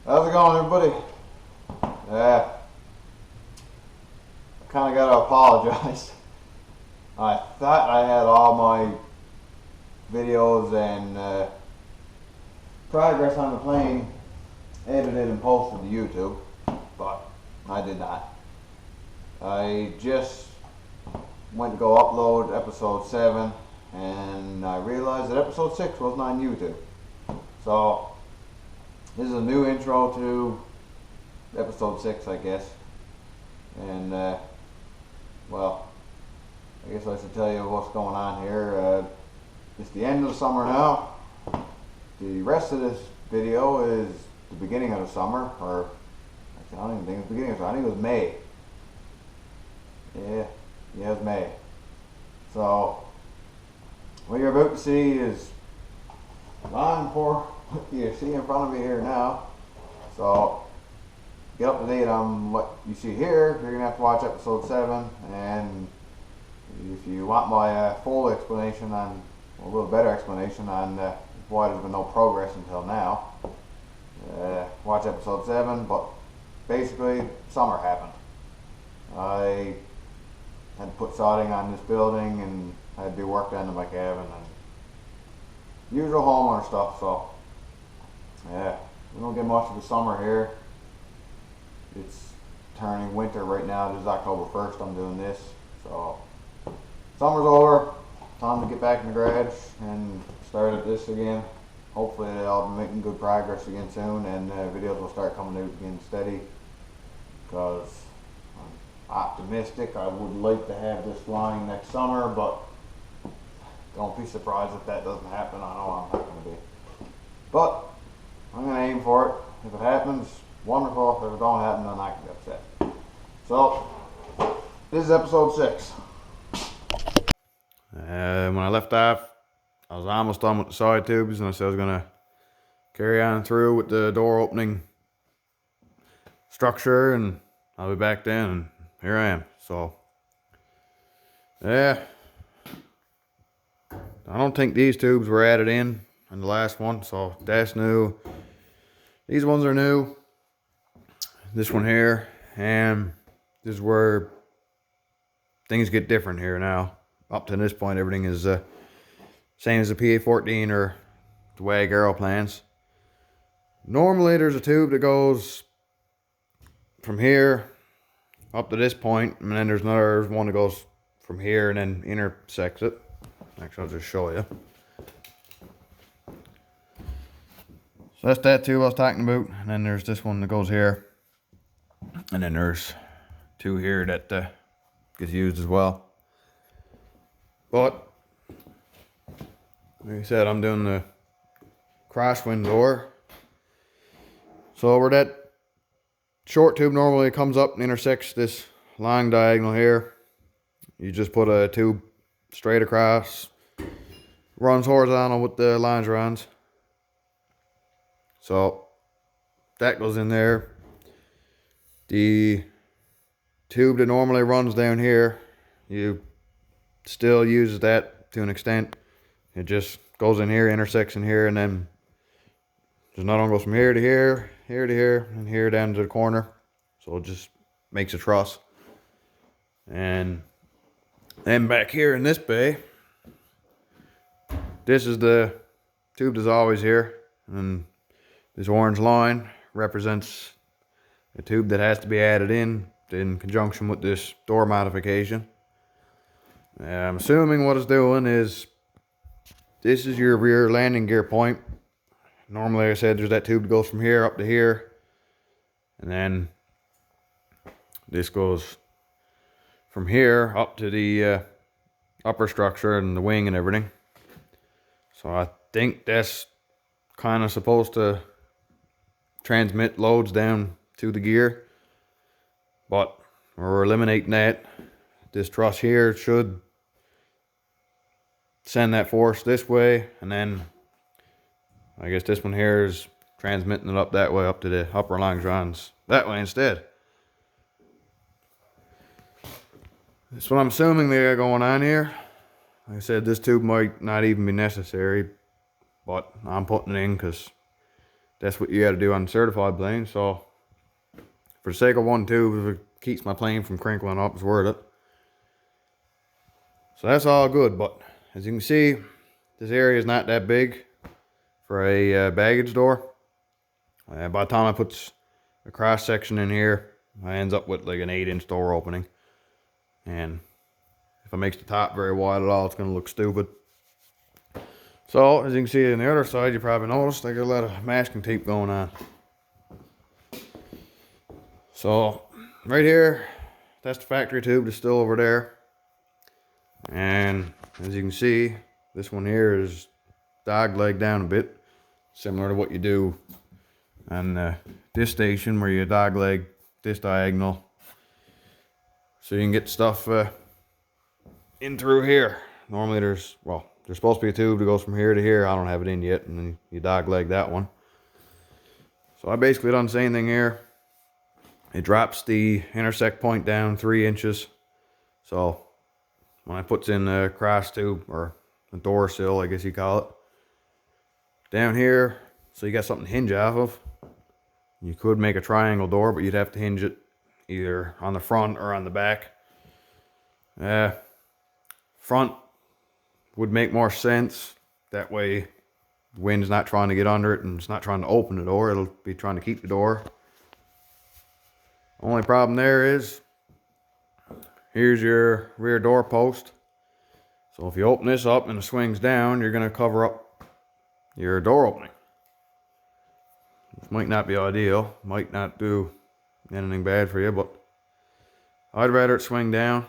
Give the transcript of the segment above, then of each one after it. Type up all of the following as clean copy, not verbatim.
How's it going, everybody? I kind of got to apologize. I thought I had all my videos and progress on the plane edited and posted to YouTube, but I did not. I just went to go upload episode 7 and I realized that episode 6 wasn't on YouTube. So this is a new intro to episode 6, I guess. And well, I guess I should tell you what's going on here. It's the end of the summer now. The rest of this video is the beginning of the summer, or actually I don't even think it's the beginning of summer. I think it was May. Yeah, it was May. So what you're about to see is long before what you see in front of me here now. So get up to date on what you see here. You're gonna have to watch episode 7, and if you want my full explanation on, a little better explanation on why there's been no progress until now, watch episode 7. But basically, summer happened. I had to put siding on this building and I had to do work done to my cabin and usual homeowner stuff. So yeah, we don't get much of the summer here. It's turning winter right now. This is October 1st I'm doing this. So summer's over. Time to get back in the garage and start at this again. Hopefully I'll be making good progress again soon, and videos will start coming out again steady, because I'm optimistic. I would like to have this flying next summer, but don't be surprised if that doesn't happen. I know I'm not going to be. But I'm going to aim for it. If it happens, wonderful. If it don't happen, then I can be upset. So this is episode 6. When I left off, I was almost done with the side tubes, and I said I was going to carry on through with the door opening structure, and I'll be back then, and here I am. So yeah, I don't think these tubes were added in the last one, so that's new. These ones are new. This one here, and this is where things get different here now. Up to this point, everything is same as the PA14 or the way aero plans. Normally there's a tube that goes from here up to this point, and then there's another one that goes from here and then intersects it. Actually, I'll just show you. So that's that tube I was talking about, and then there's this one that goes here, and then there's 2 here that gets used as well. But like I said, I'm doing the crosswind door. So where that short tube normally comes up and intersects this long diagonal here, you just put a tube straight across, runs horizontal with the longerons. So that goes in there. The tube that normally runs down here, you still use that to an extent. It just goes in here, intersects in here, and then there's another one goes from here to here, here to here, and here down to the corner. So it just makes a truss. And then back here in this bay, this is the tube that's always here, and this orange line represents a tube that has to be added in conjunction with this door modification. I'm assuming what it's doing is, this is your rear landing gear point. Normally, like I said, there's that tube that goes from here up to here, and then this goes from here up to the upper structure and the wing and everything. So I think that's kind of supposed to transmit loads down to the gear, but we're eliminating that. This truss here should send that force this way, and then I guess this one here is transmitting it up that way, up to the upper longerons that way instead. That's what I'm assuming they got going on here. Like I said, this tube might not even be necessary, but I'm putting it in because that's what you got to do on certified planes. So for the sake of one tube, if it keeps my plane from crinkling up, it's worth it. So that's all good, but as you can see, this area is not that big for a baggage door. By the time I put a cross section in here, I ends up with like an 8-inch door opening. And if it makes the top very wide at all, it's going to look stupid. So as you can see on the other side, you probably noticed I got a lot of masking tape going on. So right here, that's the factory tube that's still over there. And as you can see, this one here is dog leg down a bit, similar to what you do on this station, where you dog leg this diagonal, so you can get stuff in through here. Normally there's supposed to be a tube that goes from here to here. I don't have it in yet, and then you dog leg that one. So I basically done the same thing here. It drops the intersect point down 3 inches. So when I puts in the cross tube, or the door sill, I guess you call it, down here, so you got something to hinge off of. You could make a triangle door, but you'd have to hinge it either on the front or on the back. Front would make more sense. That way the wind's not trying to get under it, and it's not trying to open the door. It'll be trying to keep the door. Only problem there is, here's your rear door post. So if you open this up and it swings down, you're going to cover up your door opening. This might not be ideal, might not do anything bad for you, but I'd rather it swing down.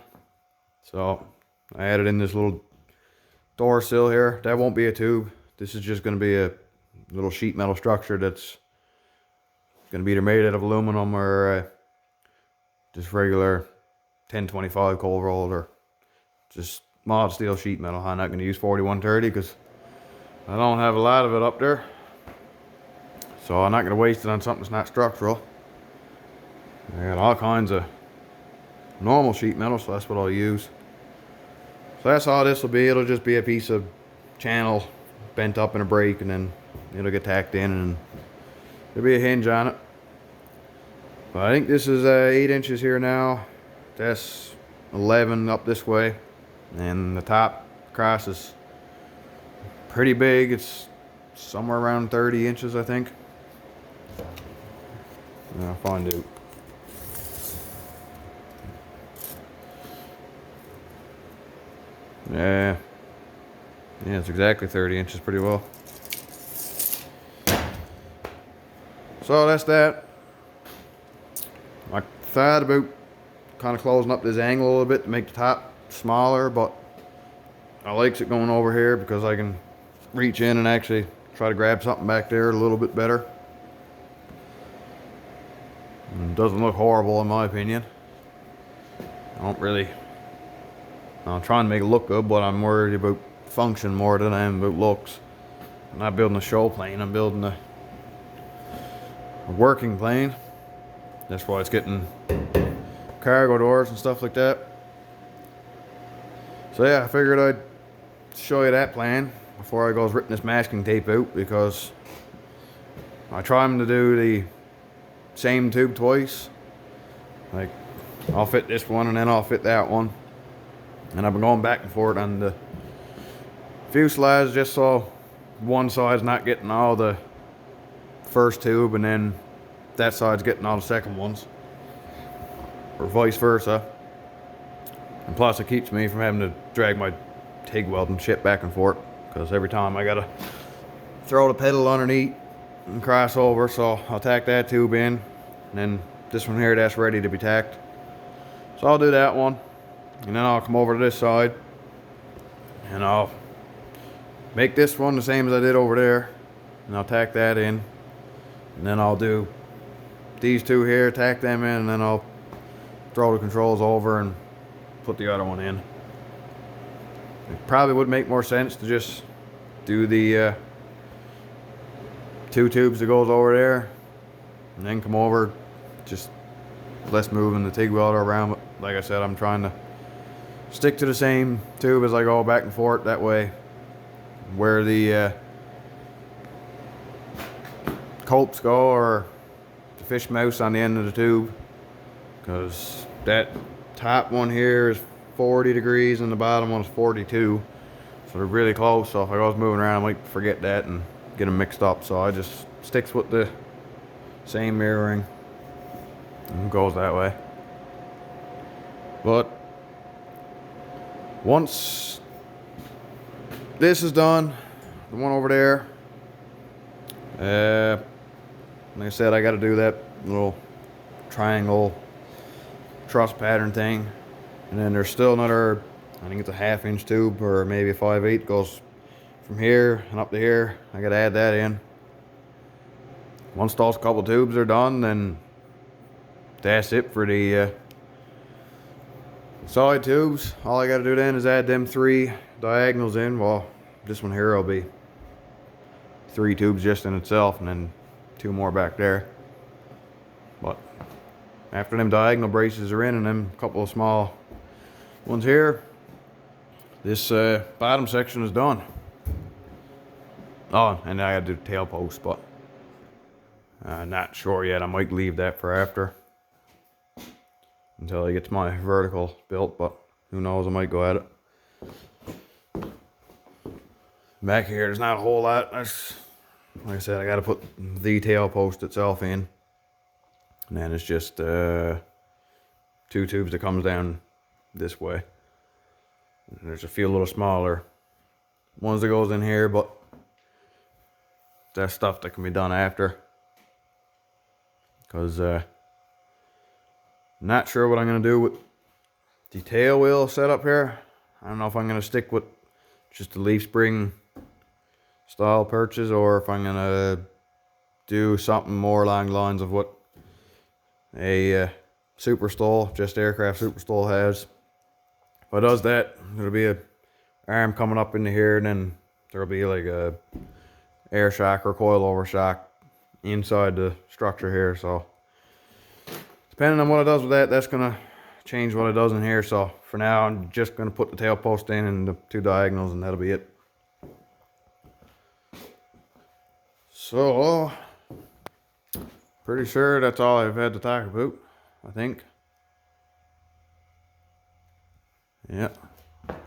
So I added in this little door sill here. That won't be a tube. This is just going to be a little sheet metal structure that's going to be either made out of aluminum or just regular 1025 cold rolled, or just mild steel sheet metal. I'm not going to use 4130 because I don't have a lot of it up there. So I'm not going to waste it on something that's not structural. I got all kinds of normal sheet metal, so that's what I'll use. So that's all this will be. It'll just be a piece of channel bent up in a break, and then it'll get tacked in, and there'll be a hinge on it. But I think this is 8 inches here now. That's 11 up this way, and the top cross is pretty big. It's somewhere around 30 inches, I think. I'll find it. Yeah, it's exactly 30 inches, pretty well. So that's that. I thought about kind of closing up this angle a little bit to make the top smaller, but I likes it going over here because I can reach in and actually try to grab something back there a little bit better. And it doesn't look horrible in my opinion. I'm trying to make it look good, but I'm worried about function more than I am about looks. I'm not building a show plane, I'm building a working plane. That's why it's getting cargo doors and stuff like that. So yeah, I figured I'd show you that plan before I go ripping this masking tape out, because I try to do the same tube twice. Like, I'll fit this one and then I'll fit that one. And I've been going back and forth on the fuselage just so one side's not getting all the first tube and then that side's getting all the second ones, or vice versa. And plus it keeps me from having to drag my TIG welding shit back and forth, because every time I gotta throw the pedal underneath and cross over. So I'll tack that tube in, and then this one here, that's ready to be tacked. So I'll do that one, and then I'll come over to this side and I'll make this one the same as I did over there, and I'll tack that in, and then I'll do these two here, tack them in, and then I'll throw the controls over and put the other one in. It probably would make more sense to just do the two tubes that goes over there and then come over, just less moving the TIG welder around. But like I said, I'm trying to stick to the same tube as I go back and forth. That way, where the copes go are the fish mouse on the end of the tube, because that top one here is 40 degrees and the bottom one's 42, so they're really close. So if I was moving around, I might forget that and get them mixed up. So I just sticks with the same mirroring and goes that way. But once this is done, the one over there, like I said, I got to do that little triangle truss pattern thing, and then there's still another, I think it's a 1/2 inch tube or maybe a 5/8, goes from here and up to here. I got to add that in. Once those couple tubes are done, then that's it for the side tubes. All I got to do then is add them 3 diagonals in. Well, this one here will be 3 tubes just in itself, and then 2 more back there. But after them diagonal braces are in and them couple of small ones here, this bottom section is done. Oh, and I gotta do the tail post, but not sure yet. I might leave that for after, until I get my vertical built, but who knows, I might go at it. Back here, there's not a whole lot. Like I said, I gotta put the tail post itself in. And then it's just 2 tubes that comes down this way. And there's a few little smaller ones that goes in here, but that's stuff that can be done after. Because not sure what I'm gonna do with the tail wheel setup here. I don't know if I'm gonna stick with just the leaf spring style perches, or if I'm gonna do something more along the lines of what a super stall, just aircraft super stall has. If I does that, there'll be a arm coming up into here, and then there'll be like a air shock or coil over shock inside the structure here. So depending on what it does with that, that's gonna change what it does in here. So for now, I'm just gonna put the tail post in and the 2 diagonals, and that'll be it. So pretty sure that's all I've had to talk about, I think. Yeah,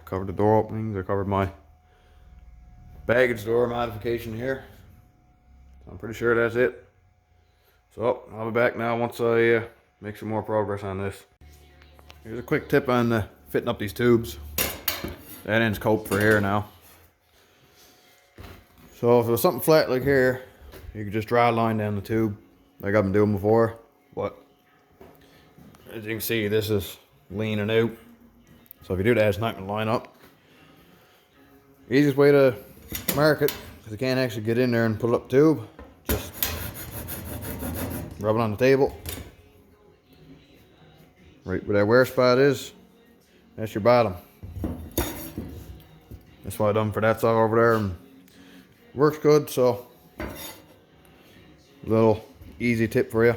covered the door openings. I covered my baggage door modification here. I'm pretty sure that's it. So I'll be back now once I make some more progress on this. Here's a quick tip on fitting up these tubes. That end's coped for here now. So if it was something flat like here, you could just draw a line down the tube like I've been doing before. But as you can see, this is leaning out. So if you do that, it's not going to line up. Easiest way to mark it, because you can't actually get in there and put it up the tube, just rub it on the table. Right where that wear spot is, that's your bottom. That's what I done for that side over there, and works good. So little easy tip for you.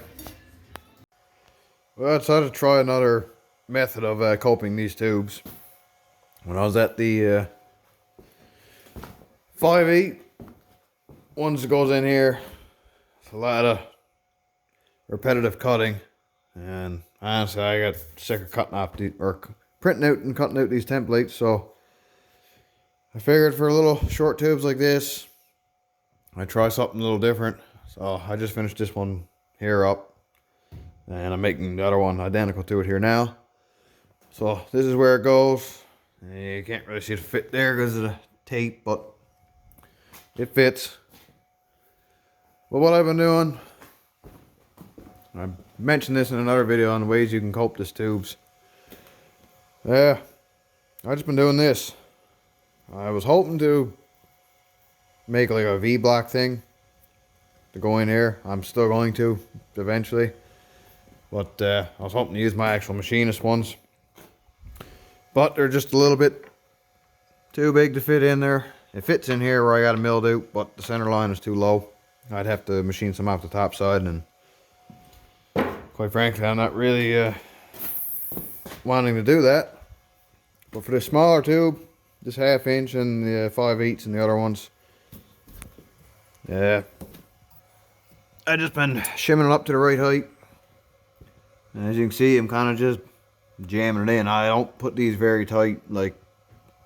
Well, I decided to try another method of coping these tubes. When I was at the 5/8 ones that goes in here, it's a lot of repetitive cutting, and honestly I got sick of cutting off or printing out and cutting out these templates. So I figured for little short tubes like this, I'd try something a little different. So I just finished this one here up, and I'm making the other one identical to it here now. So this is where it goes. You can't really see the fit there because of the tape, but it fits. But what I've been doing, I mentioned this in another video on the ways you can cope these tubes. I've just been doing this. I was hoping to make like a V-block thing to go in here. I'm still going to eventually, but I was hoping to use my actual machinist ones, but they're just a little bit too big to fit in there. It fits in here where I got it milled out, but the center line is too low. I'd have to machine some off the top side, and quite frankly, I'm not really wanting to do that. But for this smaller tube, this 1/2 inch and the 5/8 and the other ones, yeah, I just been shimming it up to the right height. And as you can see, I'm kind of just jamming it in. I don't put these very tight, like,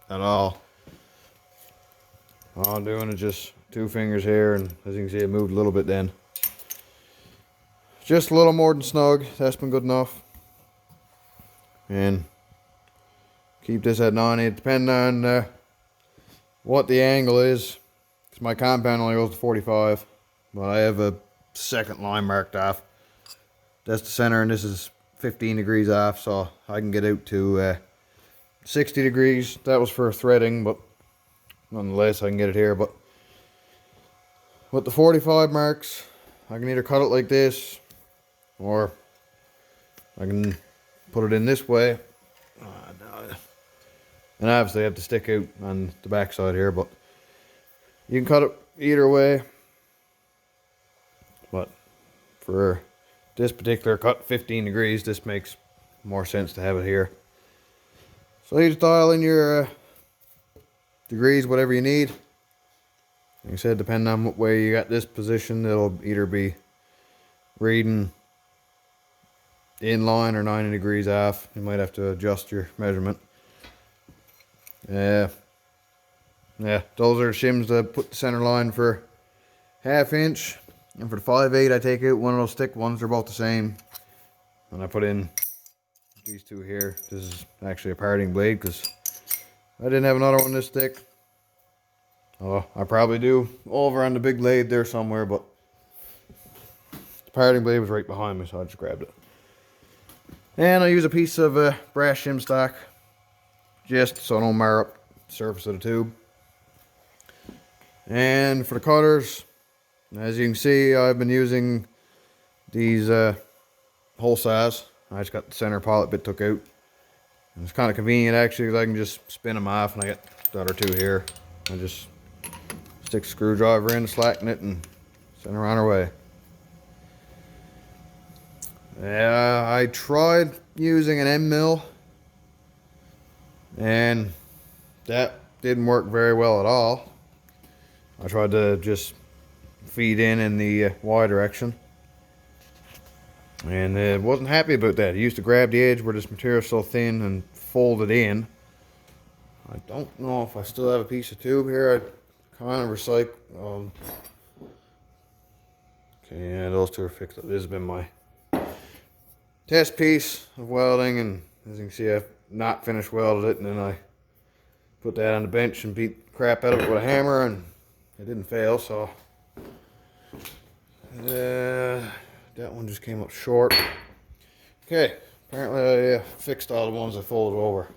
at all. All I'm doing is just 2 fingers here, and as you can see, it moved a little bit then. Just a little more than snug. That's been good enough. And keep this at 90, depending on what the angle is. Because my compound only goes to 45, but I have a second line marked off. That's the center, and this is 15 degrees off, so I can get out to 60 degrees. That was for threading, but nonetheless, I can get it here. But with the 45 marks, I can either cut it like this, or I can put it in this way. And obviously I have to stick out on the back side here, but you can cut it either way. But for this particular cut, 15 degrees, this makes more sense to have it here. So you just dial in your degrees, whatever you need. Like I said, depending on what way you got this position, it'll either be reading in line or 90 degrees off. You might have to adjust your measurement. Yeah, those are the shims that put the center line for 1/2 inch. And for the 5/8, I take out one of those thick ones. They're both the same. And I put in these 2 here. This is actually a parting blade because I didn't have another one this thick. Oh, I probably do over on the big blade there somewhere, but the parting blade was right behind me, so I just grabbed it. And I use a piece of brass shim stock, just so I don't mar up the surface of the tube. And for the cutters, as you can see, I've been using these hole saws. I just got the center pilot bit took out. And it's kind of convenient actually, because I can just spin them off, and I got the other 2 here. I just stick a screwdriver in, slacken it, and send her on her way. Yeah, I tried using an M mill, and that didn't work very well at all. I tried to just feed in the Y direction, and wasn't happy about that. I used to grab the edge where this material is so thin and fold it in. I don't know if I still have a piece of tube here. I kind of recycle. Okay, yeah, those 2 are fixed up. This has been my test piece of welding, and as you can see, I've not finished welded it, and then I put that on the bench and beat the crap out of it with a hammer, and it didn't fail. So that one just came up short. Okay, apparently I fixed all the ones I folded over.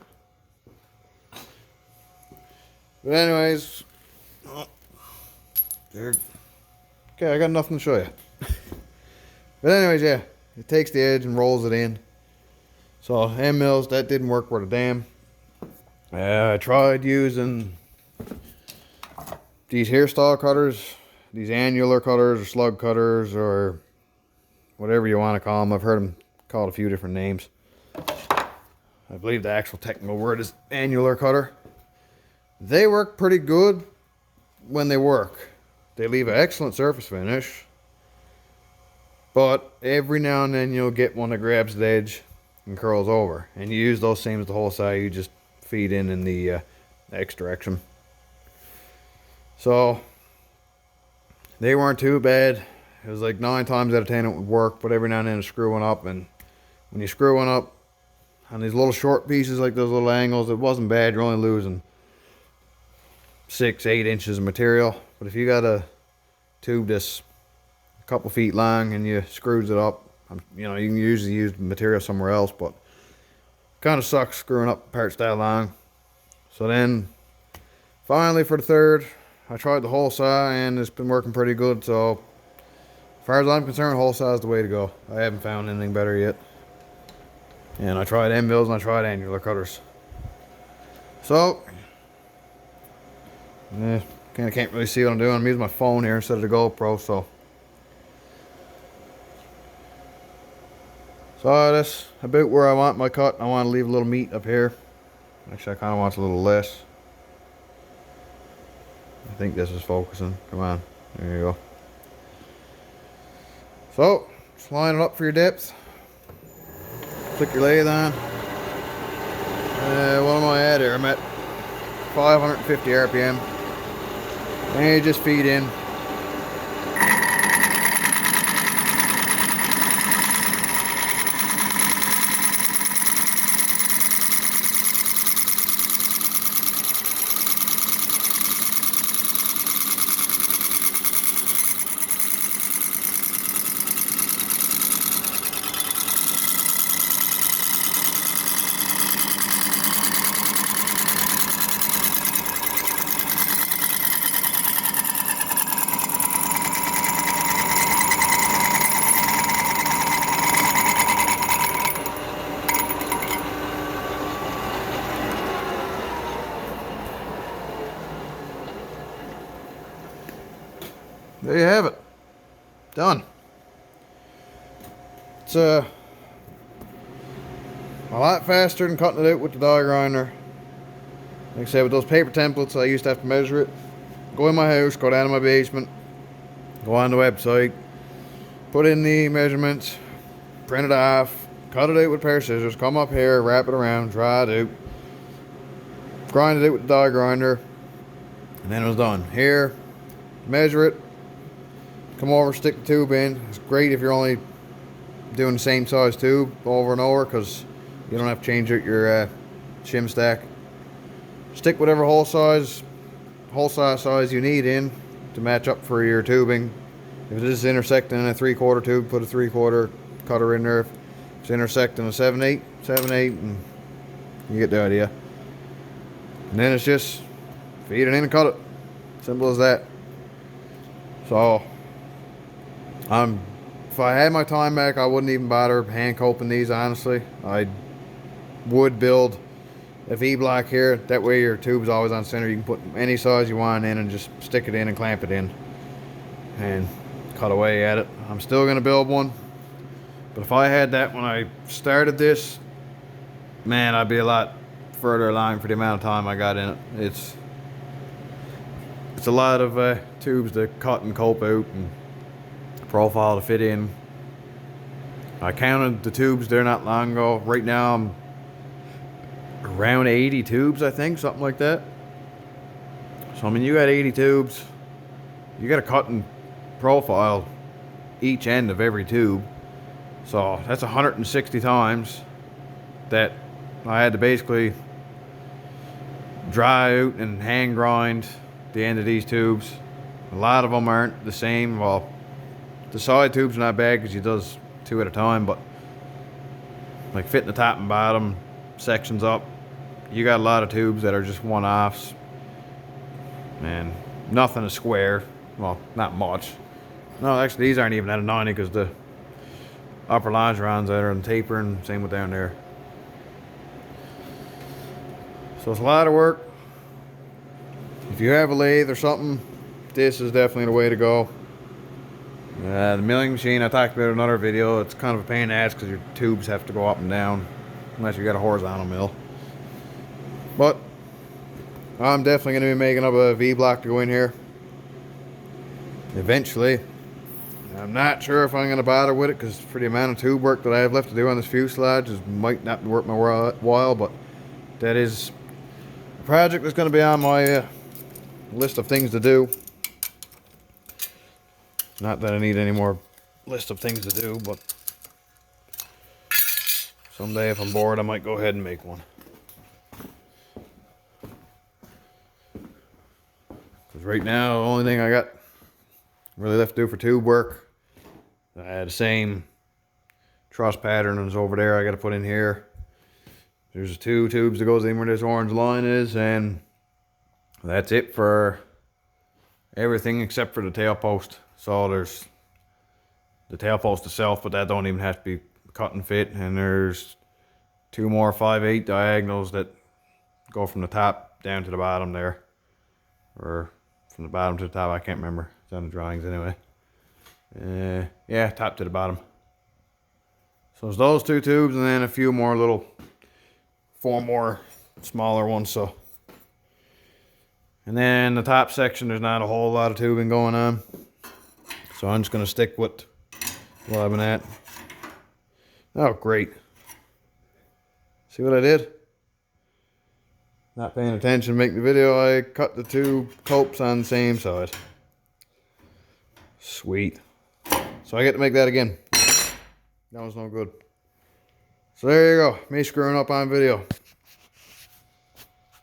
But anyways, okay, I got nothing to show you. But anyways, yeah, it takes the edge and rolls it in. So hand mills, that didn't work worth a damn. I tried using these hairstyle cutters, these annular cutters or slug cutters or whatever you want to call them. I've heard them called a few different names. I believe the actual technical word is annular cutter. They work pretty good when they work. They leave an excellent surface finish. But every now and then you'll get one that grabs the edge and curls over. And you use those same as the whole side. You just feed in the X direction. So they weren't too bad. It was like 9 times out of 10 it would work. But every now and then it's screwing up. And when you're screwing up on these little short pieces like those little angles, it wasn't bad. You're only losing 6-8 inches of material. But if you got a tube that's a couple feet long and you screws it up, you know, you can usually use the material somewhere else, but kind of sucks screwing up parts that long. So then finally for the 3rd, I tried the hole saw and it's been working pretty good. So as far as I'm concerned, hole saw is the way to go. I haven't found anything better yet. And I tried end mills and I tried annular cutters. So kind of can't really see what I'm doing. I'm using my phone here instead of the GoPro, so that's about where I want my cut. I want to leave a little meat up here. Actually, I kind of want a little less. I think this is focusing. Come on, there you go. So, just line it up for your depth. Click your lathe on. What am I at here? I'm at 550 RPM. And you just feed in. There you have it. Done. It's a lot faster than cutting it out with the die grinder. Like I said, with those paper templates, I used to have to measure it. Go in my house, go down to my basement, go on the website, put in the measurements, print it off, cut it out with a pair of scissors, come up here, wrap it around, dry it out, grind it out with the die grinder, and then it was done. Here, measure it, come over, stick the tube in. It's great if you're only doing the same size tube over and over, because you don't have to change out your shim stack. Stick whatever hole size you need in to match up for your tubing. If it is intersecting in a 3/4 tube, put a 3/4 cutter in there. If it's intersecting a 7/8, and you get the idea. And then it's just feed it in and cut it. Simple as that. So if I had my time back, I wouldn't even bother hand coping these, honestly. I would build a V-block here. That way your tube's always on center. You can put any size you want in and just stick it in and clamp it in and cut away at it. I'm still going to build one. But if I had that when I started this, man, I'd be a lot further along for the amount of time I got in it. It's a lot of tubes to cut and cope out and profile to fit in. I counted the tubes there not long ago. Right now I'm around 80 tubes, I think, something like that. So I mean, you got 80 tubes, you got to cut and profile each end of every tube. So that's 160 times that I had to basically dry out and hand grind the end of these tubes. A lot of them aren't the same. Well, the side tubes are not bad because you does 2 at a time, but like fitting the top and bottom sections up, you got a lot of tubes that are just one-offs, and nothing is square. Well, not much. No, actually these aren't even at a 90 because the upper longerons that are on taper, and same with down there. So it's a lot of work. If you have a lathe or something, this is definitely the way to go. The milling machine, I talked about in another video, it's kind of a pain in the ass because your tubes have to go up and down unless you got a horizontal mill. But I'm definitely going to be making up a V-block to go in here eventually. I'm not sure if I'm going to bother with it because for the amount of tube work that I have left to do on this fuselage, it might not be worth my while, but that is a project that's going to be on my list of things to do. Not that I need any more list of things to do, but someday if I'm bored, I might go ahead and make one. Because right now, the only thing I got really left to do for tube work, I had the same truss pattern as over there I got to put in here. There's 2 tubes that goes in where this orange line is, and that's it for everything except for the tail post. So there's the tail post itself, but that don't even have to be cut and fit. And there's 2 more 5/8 diagonals that go from the top down to the bottom there. Or from the bottom to the top, I can't remember. It's on the drawings anyway. Yeah, top to the bottom. So there's those 2 tubes and then a few more little, 4 more smaller ones. So, and then the top section, there's not a whole lot of tubing going on. So I'm just going to stick with while I've been at. Oh, great. See what I did? Not paying attention, make the video. I cut the two copes on the same side. Sweet. So I get to make that again. That was no good. So there you go. Me screwing up on video.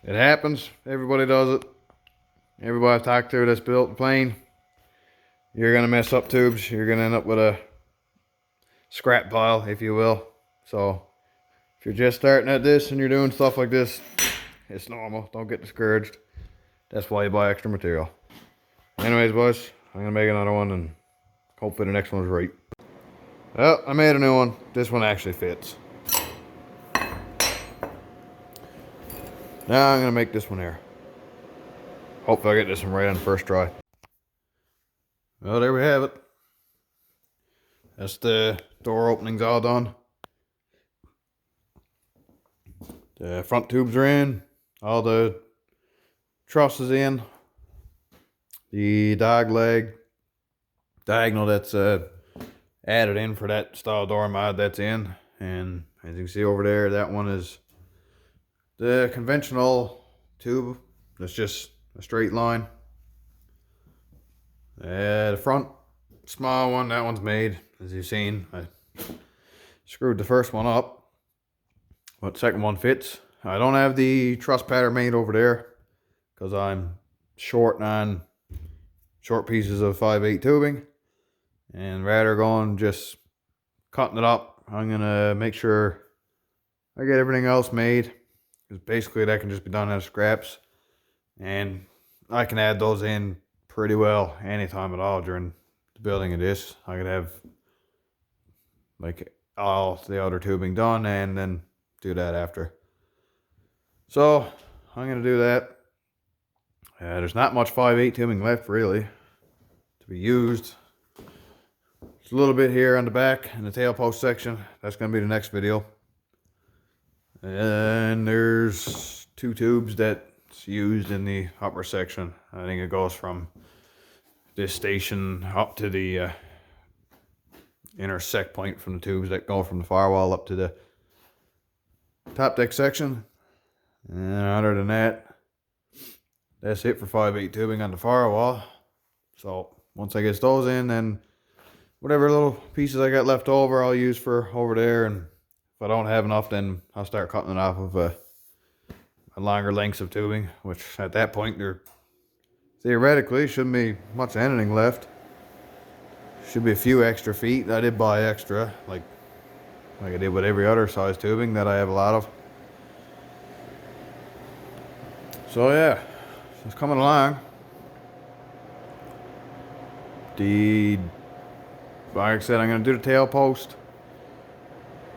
It happens. Everybody does it. Everybody I've talked to that's built a plane, you're going to mess up tubes. You're going to end up with a scrap pile, if you will. So if you're just starting at this and you're doing stuff like this, it's normal. Don't get discouraged. That's why you buy extra material. Anyways, boys, I'm going to make another one and hopefully the next one's right. Well, I made a new one. This one actually fits. Now I'm going to make this one here. Hopefully I get this one right on the first try. Well, there we have it. That's the door openings all done. The front tubes are in. All the trusses in. The dog leg diagonal that's added in for that style door mod, that's in. And as you can see over there, that one is the conventional tube. That's just a straight line. The front small one, that one's made. As you've seen, I screwed the first one up, but the second one fits. I don't have the truss pattern made over there because I'm short on short pieces of 5/8 tubing, and rather going just cutting it up, I'm gonna make sure I get everything else made, because basically that can just be done out of scraps, and I can add those in pretty well anytime at all during the building of this. I could have like all the other tubing done and then do that after. So I'm gonna do that. There's not much 5/8 tubing left really to be used. There's a little bit here on the back in the tail post section. That's gonna be the next video. And there's two tubes that's used in the upper section. I think it goes from this station up to the intersect point from the tubes that go from the firewall up to the top deck section. And other than that, that's it for 5/8 tubing on the firewall. So once I get those in, then whatever little pieces I got left over, I'll use for over there. And if I don't have enough, then I'll start cutting it off of a longer lengths of tubing, which at that point there theoretically shouldn't be much anything left. Should be a few extra feet. I did buy extra, like I did with every other size tubing that I have a lot of. So yeah, it's coming along. Like I said, I'm going to do the tail post.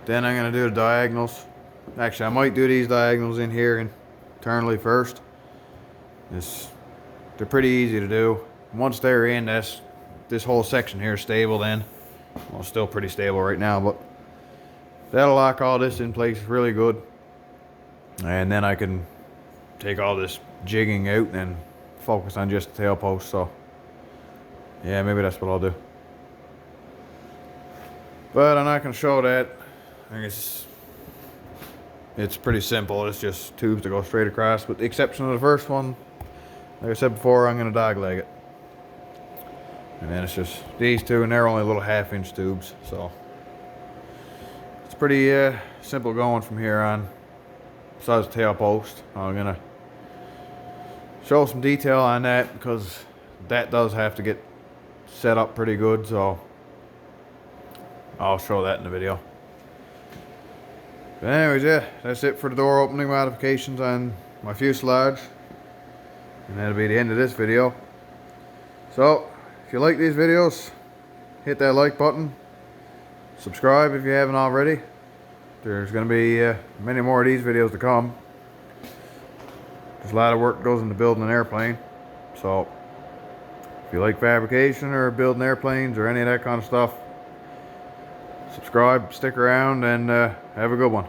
Then I'm going to do the diagonals. Actually, I might do these diagonals in here internally first. They're pretty easy to do. Once they're in, this whole section here is stable then. Well, it's still pretty stable right now, but that'll lock all this in place really good. And then I can take all this jigging out and focus on just the tail post. So yeah, maybe that's what I'll do. But I'm not going to show that. I guess it's pretty simple. It's just tubes that go straight across, with the exception of the first one. Like I said before, I'm going to dog leg it. And then it's just these two, and they're only little 1/2-inch tubes. So it's pretty simple going from here on. Besides the tail post, I'm going to show some detail on that because that does have to get set up pretty good. So I'll show that in the video. But anyways, yeah, that's it for the door opening modifications on my fuselage. And that'll be the end of this video. So if you like these videos, hit that like button. Subscribe if you haven't already. There's going to be many more of these videos to come. There's a lot of work that goes into building an airplane. So if you like fabrication or building airplanes or any of that kind of stuff, subscribe, stick around, and have a good one.